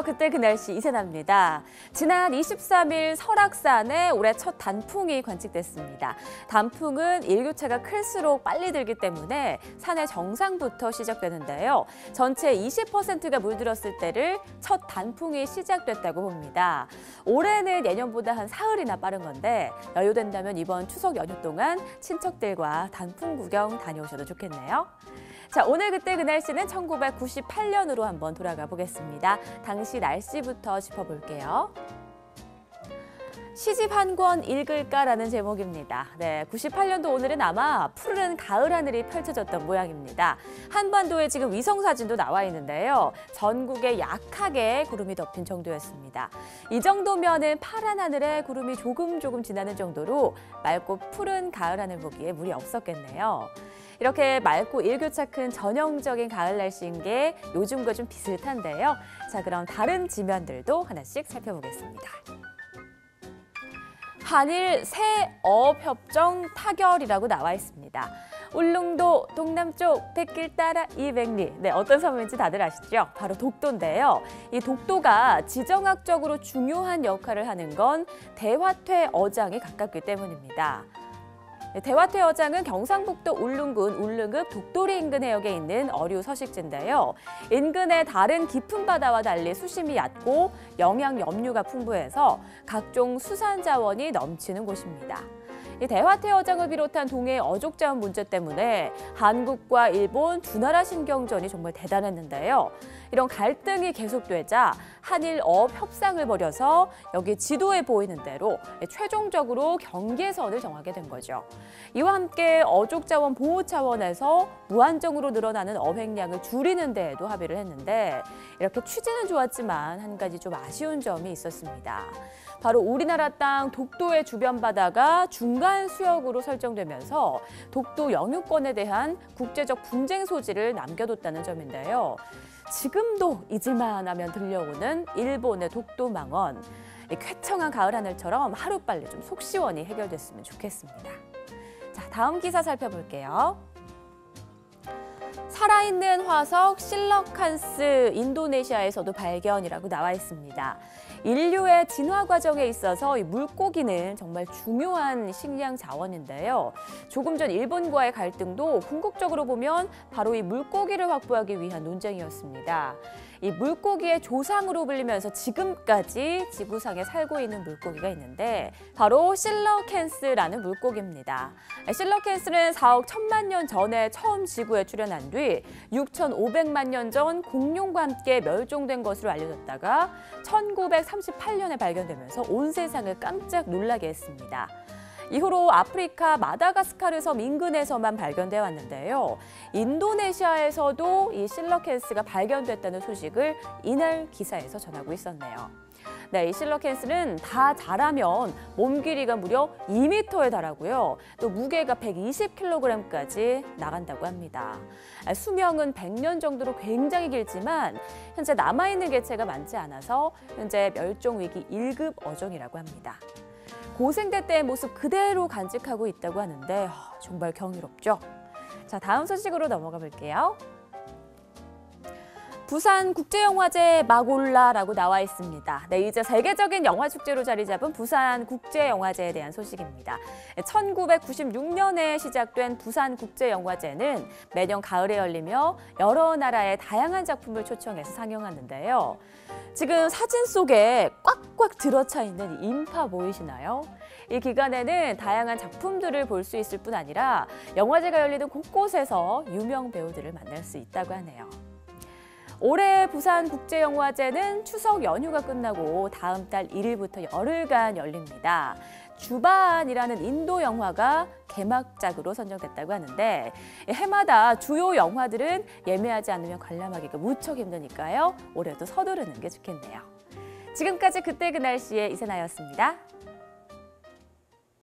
그때 그 날씨 이세나입니다. 지난 23일 설악산에 올해 첫 단풍이 관측됐습니다. 단풍은 일교차가 클수록 빨리 들기 때문에 산의 정상부터 시작되는데요. 전체 20%가 물들었을 때를 첫 단풍이 시작됐다고 봅니다. 올해는 예년보다 한 사흘이나 빠른 건데 여유된다면 이번 추석 연휴 동안 친척들과 단풍 구경 다녀오셔도 좋겠네요. 자, 오늘 그때 그 날씨는 1998년으로 한번 돌아가 보겠습니다. 당시 날씨부터 짚어볼게요. 시집 한 권 읽을까라는 제목입니다. 네, 98년도 오늘은 아마 푸르른 가을 하늘이 펼쳐졌던 모양입니다. 한반도에 지금 위성사진도 나와 있는데요. 전국에 약하게 구름이 덮인 정도였습니다. 이 정도면은 파란 하늘에 구름이 조금 지나는 정도로 맑고 푸른 가을 하늘 보기에 무리 없었겠네요. 이렇게 맑고 일교차 큰 전형적인 가을 날씨인 게 요즘과 좀 비슷한데요. 자, 그럼 다른 지면들도 하나씩 살펴보겠습니다. 한일 새어협정 타결이라고 나와 있습니다. 울릉도 동남쪽 백길 따라 200리. 네, 어떤 섬인지 다들 아시죠? 바로 독도인데요. 이 독도가 지정학적으로 중요한 역할을 하는 건 대화퇴 어장이 가깝기 때문입니다. 대화퇴 어장은 경상북도 울릉군 울릉읍 독도리 인근 해역에 있는 어류 서식지인데요. 인근의 다른 깊은 바다와 달리 수심이 얕고 영양 염류가 풍부해서 각종 수산 자원이 넘치는 곳입니다. 이 대화퇴 어장을 비롯한 동해의 어족 자원 문제 때문에 한국과 일본 두 나라 신경전이 정말 대단했는데요. 이런 갈등이 계속되자 한일 어업 협상을 벌여서 여기 지도에 보이는 대로 최종적으로 경계선을 정하게 된 거죠. 이와 함께 어족 자원 보호 차원에서 무한정으로 늘어나는 어획량을 줄이는 데에도 합의를 했는데 이렇게 취지는 좋았지만 한 가지 좀 아쉬운 점이 있었습니다. 바로 우리나라 땅 독도의 주변 바다가 중간 수역으로 설정되면서 독도 영유권에 대한 국제적 분쟁 소지를 남겨뒀다는 점인데요. 지금도 잊을만 하면 들려오는 일본의 독도 망언, 쾌청한 가을 하늘처럼 하루빨리 좀 속 시원히 해결됐으면 좋겠습니다. 자, 다음 기사 살펴볼게요. 살아있는 화석 실러칸스 인도네시아에서도 발견이라고 나와 있습니다. 인류의 진화 과정에 있어서 이 물고기는 정말 중요한 식량 자원인데요. 조금 전 일본과의 갈등도 궁극적으로 보면 바로 이 물고기를 확보하기 위한 논쟁이었습니다. 이 물고기의 조상으로 불리면서 지금까지 지구상에 살고 있는 물고기가 있는데 바로 실러캔스라는 물고기입니다. 실러캔스는 4억 1천만 년 전에 처음 지구에 출현한 뒤 6,500만 년 전 공룡과 함께 멸종된 것으로 알려졌다가 1938년에 발견되면서 온 세상을 깜짝 놀라게 했습니다. 이후로 아프리카 마다가스카르 섬 인근에서만 발견돼 왔는데요. 인도네시아에서도 이 실러캔스가 발견됐다는 소식을 이날 기사에서 전하고 있었네요. 네, 이 실러캔스는 다 자라면 몸 길이가 무려 2m에 달하고요. 또 무게가 120kg까지 나간다고 합니다. 수명은 100년 정도로 굉장히 길지만 현재 남아있는 개체가 많지 않아서 현재 멸종위기 1급 어종이라고 합니다. 고생대 때의 모습 그대로 간직하고 있다고 하는데 정말 경이롭죠? 자, 다음 소식으로 넘어가 볼게요. 부산국제영화제 막 올라라고 나와 있습니다. 네, 이제 세계적인 영화축제로 자리 잡은 부산국제영화제에 대한 소식입니다. 1996년에 시작된 부산국제영화제는 매년 가을에 열리며 여러 나라의 다양한 작품을 초청해서 상영하는데요. 지금 사진 속에 꽉꽉 들어차 있는 인파 보이시나요? 이 기간에는 다양한 작품들을 볼 수 있을 뿐 아니라 영화제가 열리는 곳곳에서 유명 배우들을 만날 수 있다고 하네요. 올해 부산국제영화제는 추석 연휴가 끝나고 다음 달 1일부터 열흘간 열립니다. 주반이라는 인도 영화가 개막작으로 선정됐다고 하는데 해마다 주요 영화들은 예매하지 않으면 관람하기가 무척 힘드니까요. 올해도 서두르는 게 좋겠네요. 지금까지 그때 그 날씨의 이세나였습니다.